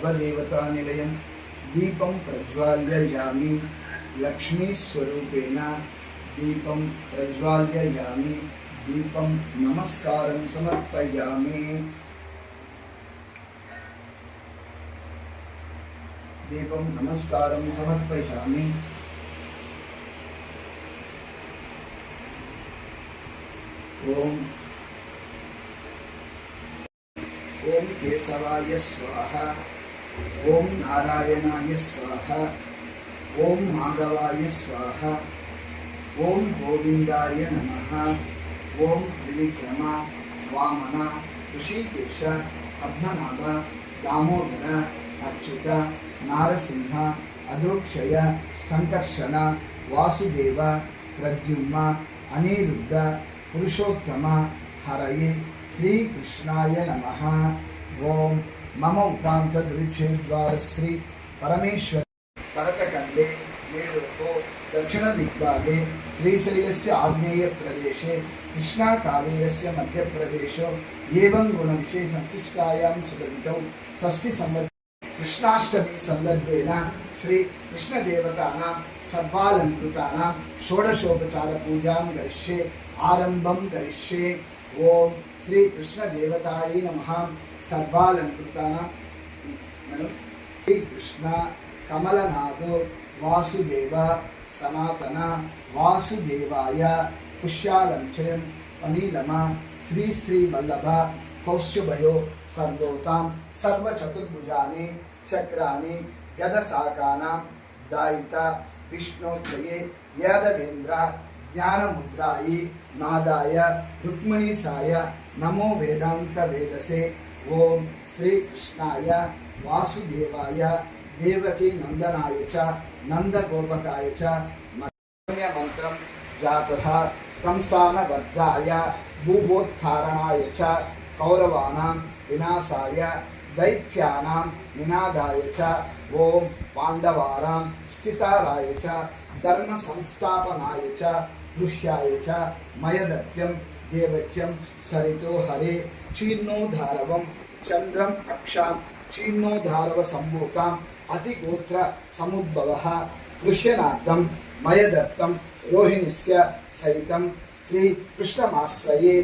सर्वदेवता निलयं दीपं प्रज्वाल्ययामि लक्ष्मी स्वरूपेण दीपं प्रज्वाल्ययामि दीपं नमस्कारं समर्पयामि दीपं नमस्कारं समर्पयामि ओम ओम केशवाय स्वाहा ओम नारायणाय स्वाहा ओम माधवाय स्वाहा ओम गोविंदाय नमः ओम त्रिविक्रम वामन ऋषिकेश पद्मनाभ दामोदर अच्युत नारसिंह अधोक्षय संकर्षण वासुदेव प्रद्युम्न अनिरुद्ध पुरुषोत्तम हरये श्री कृष्णाय नमः। ओम मम उपांत द्विक्षेद्वार श्री परमेश्वर भरतखंडे मेरुको दक्षिण दिग्भागे श्रीशैलस्य आग्नेय प्रदेशे कृष्णा कावेरस्य मध्य प्रदेशो एवं गुण विशेष विशिष्टायां सुगतितौ षष्ठी संवत्सर कृष्णाष्टमी संदर्भेन श्री कृष्ण देवतानां सर्वालंकृतानां षोडशोपचार पूजां करिष्ये आरंभं करिष्ये। ओम श्री कृष्ण देवताय नमः। सर्वालंकृतानां श्री कृष्ण कमलनाथो वासुदेव सनातन वासुदेवाय पुष्यालंचयं अनिलम श्री श्री वल्लभ कौस्तुभयो सर्वोतां सर्वचतुर्भुजानि चक्राणि गदशाकानां दायिता विष्णोक्षये यादवेन्द्र ज्ञानमुद्रायै नादाय रुक्मिणीसाय नमो वेदांत वेदसे। ओम श्री कृष्णाय वासुदेवाय देवकी नंदनाय च नंदगोपकाय च मंत्रं जातः कंसानवद्धाय भूभोत्थारणाय च कौरवानां विनाशाय दैत्यानां निनादाय च ओम पांडवानां स्थिताराय च धर्म संस्थापनाय च गृह्याय च मयदत्यं देवक्यं सरितो हरे चीर्णोधारवं चंद्रम अक्षां चीर्णोधारव संभूतां अतिगोत्र समुद्भवः कृष्यनाथं मयदत्तं रोहिणीस्य सहितं श्री कृष्णमाश्रये।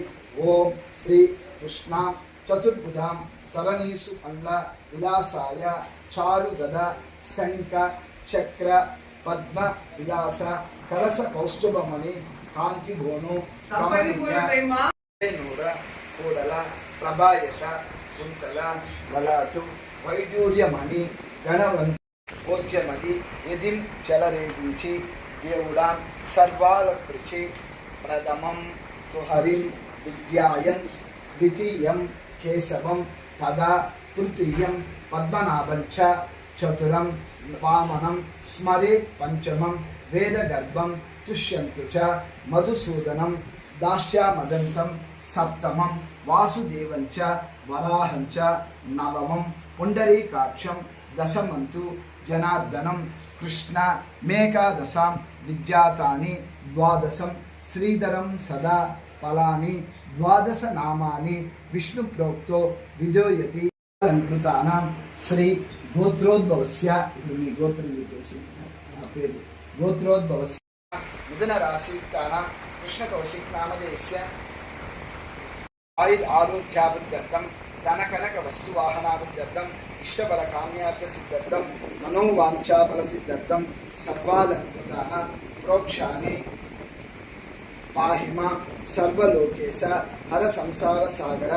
ओम श्री कृष्ण चतुर्भुजां चरणीषु अल्ल विलासाय चारुगदा शंख चक्र पद्म विलास कलश कौस्तुभमणि कांति भोनु नूर कोडल प्रभायश कुंतल बलाटु वैडूर्यमणि गणवंत ओच्यमदि यदिं चलरेगिंचि देवुडां सर्वालकृचि प्रथमं तु हरिं विद्यायन् द्वितीयं केशवं तदा तृतीयं पद्मनाभं च चतुरं वामनं स्मरे पंचमं वेदगर्भं तुष्यन्तु च मधुसूदनं दास्यामदन्तं सप्तमं वासुदेवं च वराहं च नवमं पुण्डरीकाक्षं दशमन्तु जनार्दनं कृष्ण मेकादशां विद्यातानि द्वादशं श्रीधरं सदा फलानि द्वादश नामानि विष्णु प्रोक्तो विदोयति। अलंकृतानां श्री गोत्रोद्भवस्य गोत्रोद्भवस्य मिथुन राशियुक्तानां कृष्ण कौशिक नामधेयस्य आयुर् आरोग्याभिवृद्ध्यर्थं धनकनक वस्तुवाहनाभिवृद्ध्यर्थं इष्टफल काम्यार्थ सिद्ध्यर्थं मनोवाञ्छाफल सिद्ध्यर्थं सर्वालंकृतानां प्रोक्षानि पाहिमा सर्वलोकेश हर संसार सागर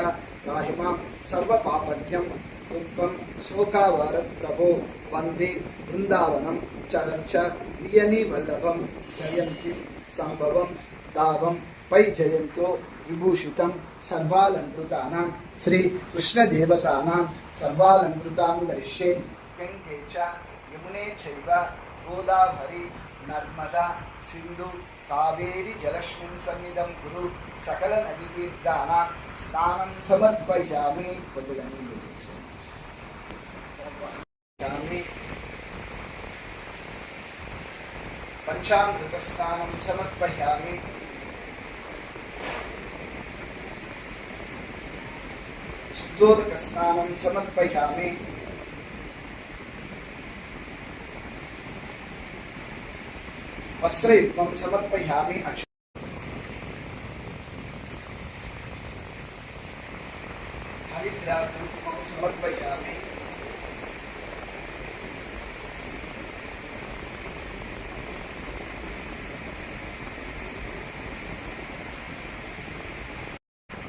पाहिमा सर्व पापज्ञं दुःखं शोकावारत प्रभो वंदे वृंदावनं चरंच प्रियनी वल्लभं जयंती संभवं दावं पै जयंतो विभूषितं सर्वालंकृतानां श्री कृष्ण देवतानां सर्वालंकृतां दर्शे गंगे च यमुने चैव गोदावरी नर्मदा सिंधु कावेरी जलस्मिन् सन्निधं कुरु सकल नदी तीर्थानां स्नानं समर्पयामि। पंचामृत स्नानं समर्पयामि। स्तोदक स्नानं समर्पयामि। वस्त्रयुग्मं समर्पयामि हरिद्राकुङ्कुमं समर्पयामि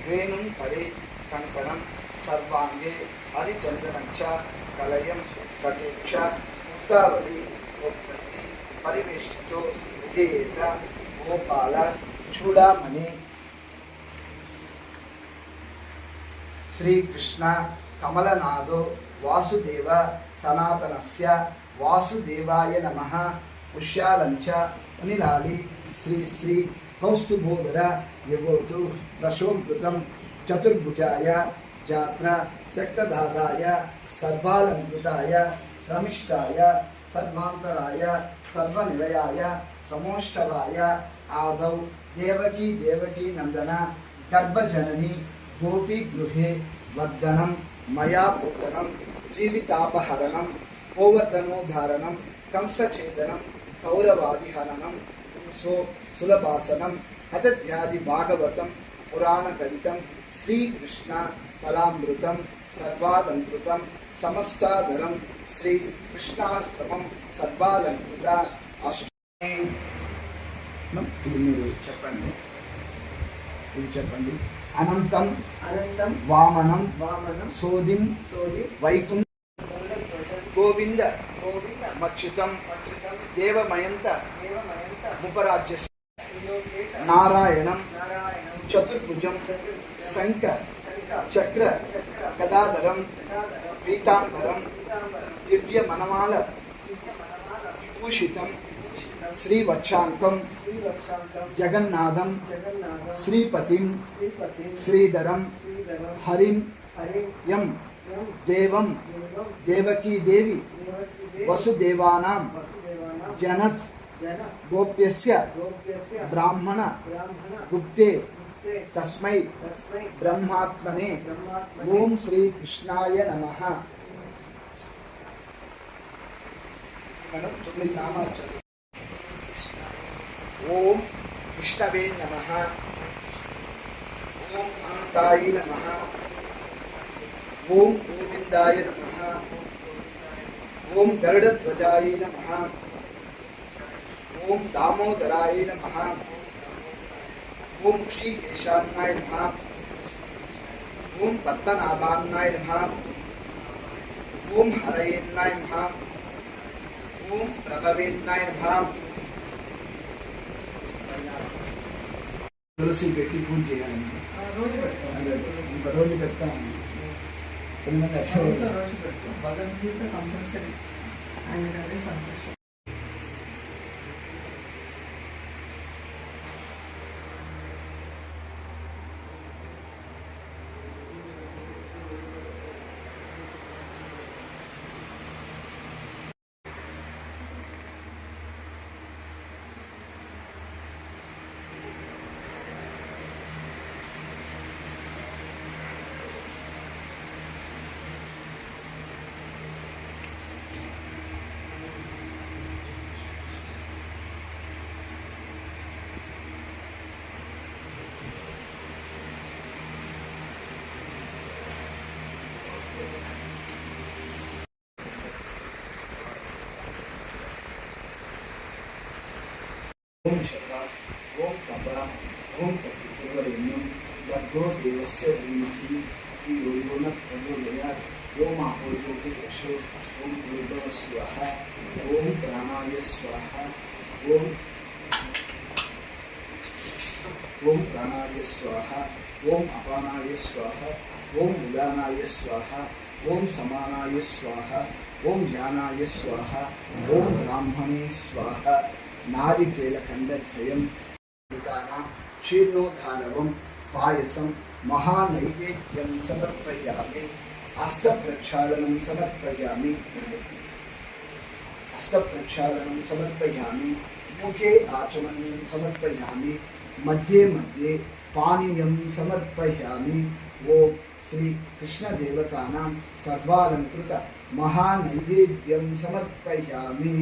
वेणुं करे कङ्कणं सर्वाङ्गे हरिचन्दनं च कलयं कटे च मुक्तावली गोपति परिवेष्टितो विधेयेत गोपाल चूडामणि श्रीकृष्ण कमलनादो वासुदेव सनातनस्य वासुदेवाय नमः पुष्यालञ्च अनिलाली श्री श्री कौस्तुभोदर यगोतु प्रशोभितं चतुर्भुजाय जात्रा शक्तदादाय सर्वालङ्कृताय श्रमिष्ठाय सद्मान्तराय सर्वनिलयाय समोष्टवाय आदौ देवकी देवकी नन्दन गर्भजननी गोपी गृहे वर्धनं मया पुत्रनं जीवितापहरणं गोवर्धनोद्धारणं कंसछेदनं कौरवादिहरणं सुलभासनं हतध्यादि भागवतं पुराणकलितं श्रीकृष्ण फलामृतं सर्वालङ्कृतं समस्ताधरं श्रीकृष्णाश्रमं सर्वालङ्कृत अष्टमी చెప్పండి అనంతం అనంతం వామనం వామనం సోదిం సోది వైకుంఠ గోవింద గోవింద మచ్యుతం మచ్యుతం దేవమయంత దేవమయంత ఉపరాజ్య నారాయణం నారాయణం చతుర్భుజం శంఖ చక్ర గదాధరం పీతాంబరం దివ్య మనమాల విభూషితం श्रीवक्षांकं जगन्नाथं श्रीपतिं श्रीधरं हरिं यं देवं देवकी देवी वसुदेवानां जनत गोप्यस्य ब्राह्मण गुप्ते तस्मै ब्रह्मात्मने ओम श्री कृष्णाय नमः। ओम विष्णवे नमः। ओम अनंताय नमः। ओम गोविंदाय नमः। ओम गरुड़ध्वजाय नमः। ओम दामोदराय नमः। ओम ऋषिकेशाय नमः। ओम पद्मनाभाय नमः। ओम हरये नमः। ओम प्रभवे नमः। तुलसी పెట్టి పూజ చేయాలి రోజు పెడతాం రోజు పెడతాం రోజు పెడతాం భగవద్గీత కంపల్సరీ ఆయన అదే సంతోషం। ओम शर्वा ओम तपा ओम तत्पुरुषवरेण्यं भर्गो देवस्य धीमहि धियो यो न प्रचोदयात् ओम आपो ज्योतिषो ओम भूर्भुवः स्वः ओम प्राणाय स्वाहा ओम प्राणाय स्वाहा ओम अपानाय स्वाहा ओम उदानाय स्वाहा ओम समानाय स्वाहा ओम ज्ञानाय स्वाहा ओम ब्राह्मणे स्वाहा नारिकेल खंडद्वयं क्षीर्णोद्धारवं पायसं महानैवेद्यं समर्पयामि। हस्तप्रक्षालनं समर्पयामि। हस्तप्रक्षालनं समर्पयामि। मुखे आचमनं समर्पयामि। मध्ये मध्ये पानीयं समर्पयामि। ओम श्री कृष्ण देवतानां सर्वालंकृत महानैवेद्यं समर्पयामि।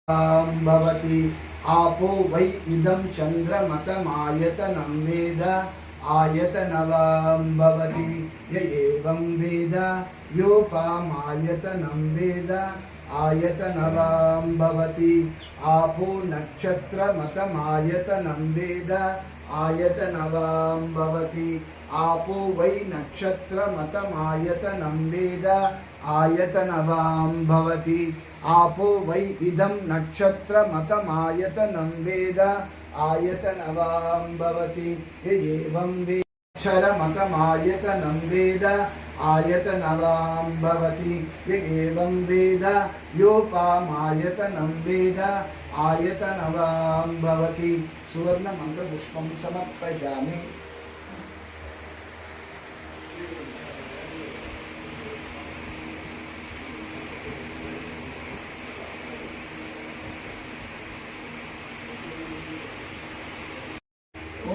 भवति आपो वै इदं चन्द्रमतमायतनं वेद आयतनवां भवति य एवं वेद योपामायतनं वेद आयतनवां भवति आपो नक्षत्रमतमायतनं वेद आयतनवां भवति आपो वै नक्षत्रमतमायतनं वेद आयतनवां भवति आपो वै इदं नक्षत्रमतमायतनं वेद आयतनवां भवति एवं वेक्षरमतमायतनं वेद आयतनवां भवति एवं वेद योपामायतनं वेद आयतनवां भवति सुवर्णमन्त्रपुष्पं समर्पयामि।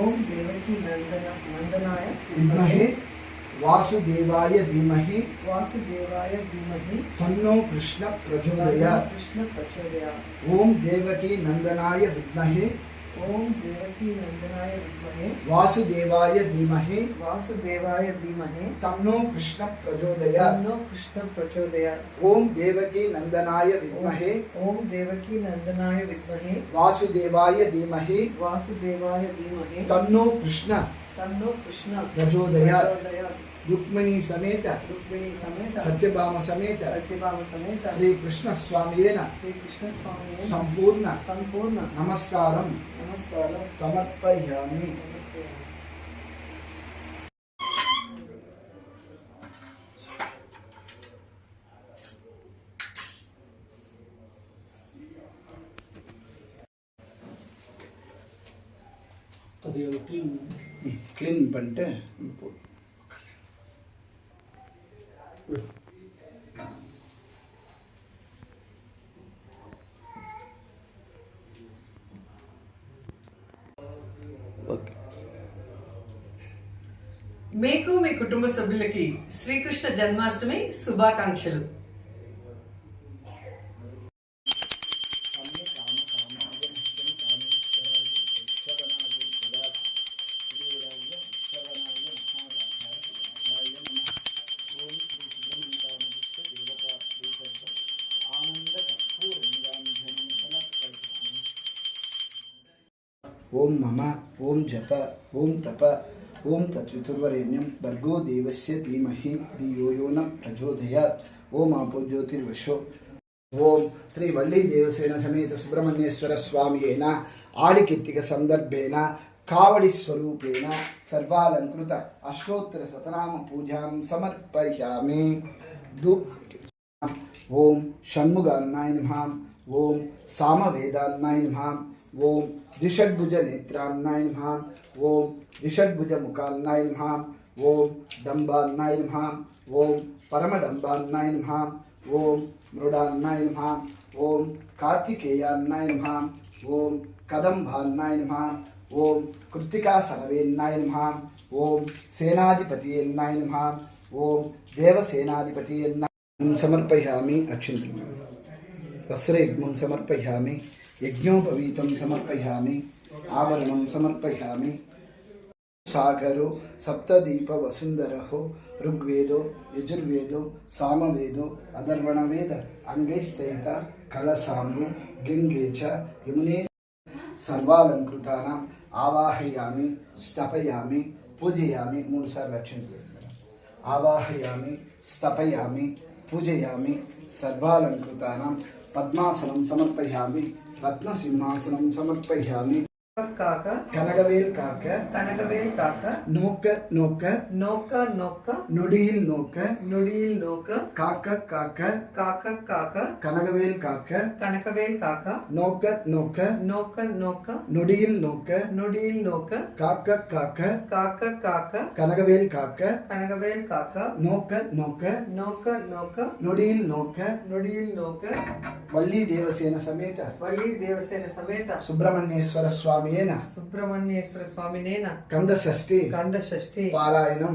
ओम देवकी नंदनाय विद्महे वासुदेवाय धीमहि तन्नो कृष्ण प्रचोदयात्। ओम देवकी नंदनाय विद्महे वासुदेवाय धीमहि तन्नो कृष्ण प्रचोदयात्। ओम देवकी नंदनाय विद्महे वासुदेवाय धीमहि तन्नो कृष्ण प्रचोदयात्। रुक्मिणी समेत सत्यभामा समेत श्री कृष्ण स्वामियेन संपूर्ण नमस्कारं समर्पयामि। क्लीन பண்ணிட்டு మీకు మీ కుటుంబ సభ్యులకి శ్రీకృష్ణ జన్మాష్టమి శుభాకాంక్షలు. ओम मम ओम जप ओम तप ओम तत्वितुर्वरेण्यं भर्गो देवस्य धीमहि धियो यो न प्रचोदयात्। ओम आपो ज्योतिर्वशो। ओम श्री वल्ली देवसेन समेत सुब्रह्मण्येश्वर स्वामियेन आडिकित्तिक संदर्भेन कावडि स्वरूपेण सर्वालंकृत अष्टोत्तर शतनाम पूजां समर्पयामि। ओम षण्मुगान्नाय नमः। ओम सामवेदान्नाय नमः। ओम द्विषड्भुज नेत्रान्नाय नमः। ओम द्विषड्भुज मुखान्नाय नमः। ओम डम्बान्नाय नमः। ओम परमडम्बान्नाय नमः। ओम मृडान्नाय नमः। ओम कार्तिकेयान्नाय नमः। ओम कदम्बान्नाय नमः। ओम कृत्तिकासनवेन्नाय नमः। ओम सेनाधिपतियेन्नाय नमः। ओम देवसेनाधिपतियेन्नाय समर्पयामि। अक्षिंतम् वस्त्रयुग्मं समर्पयामि। यज्ञोपवीतं समर्पयामि। आवरणं समर्पयामि। सागरो सप्तदीप वसुंधरो ऋग्वेदो यजुर्वेदो सामवेदो अथर्वणवेद अंगैस्थित कलसाम्बु गंगे च यमुने सर्वालंकृतानाम् आवाहयामि स्तपयामि पूजयामि। मूल सार लक्ष्मी आवाहयामि स्तपयामि पूजयामि सर्वालंकृतानां पद्मासनं समर्पयामि। रत्नसिंहासनं समर्पयामि। काक कनकवेल काक नोक नोक नोक नोक नुडियिल नोक काक काक कनकवेल काक नोक नोक नुडियिल नोक काक काक कनकवेल काक नोक नोक नुडियिल नोक वल्ली देवसेन समेत सुब्रह्मण्येश्वर स्वामियेन कंद षष्ठी पारायणं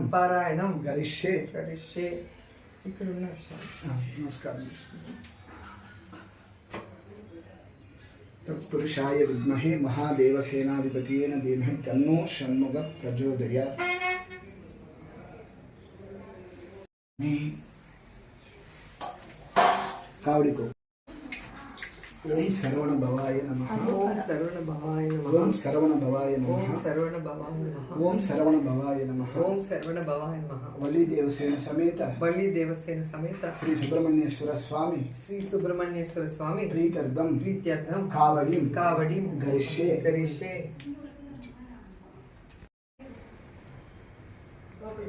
गरिष्ये। ఇక్కడ ఉన్నారు. నమస్కారం. तत्पुरुषाय विद्महे महादेवसेनाधिपतये धीमहि तन्नो षण्मुखः प्रचोदयात्। कावड़ी को ओम सरवण भवाय नमः। ఓం శరవణ భవాయ నమః. ओम सरवण भवाय ఓం नमः। శరవణ భవాయ నమః. ओम सरवण भवाय नमः। ఓం శరవణ భవాయ నమః. वली देवसेन समेत వల్లి దేవసేన సమేత श्री सुब्रह्मण्येश्वर स्वामी శ్రీ సుబ్రహ్మణ్యేశ్వర స్వామి प्रीत्यर्थम ప్రీత్యర్థం कावड़ी కావడి गरिष्ये। కరిష్యే. స్వామి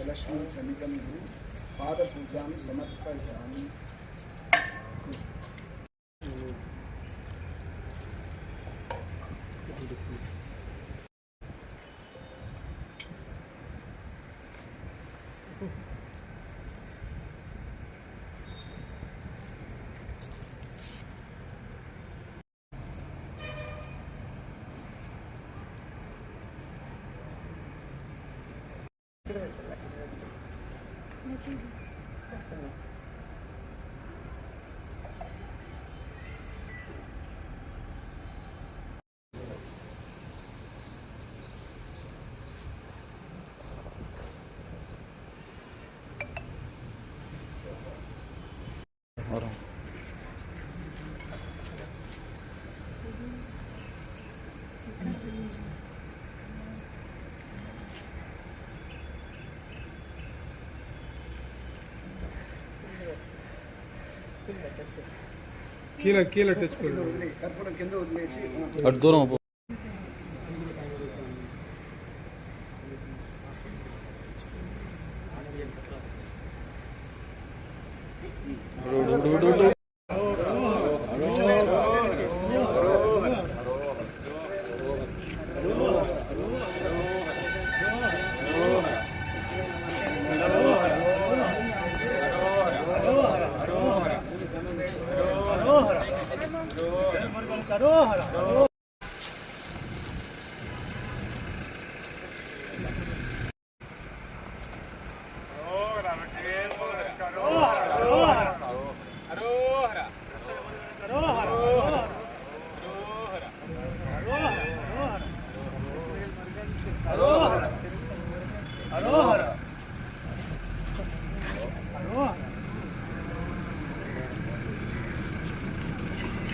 लक्ष्मण समितं पाद पूजां समर्पयामि। కీల టచ్ కర్పూరం కింద వదిలేసి అటు దూరం పో. హరోహర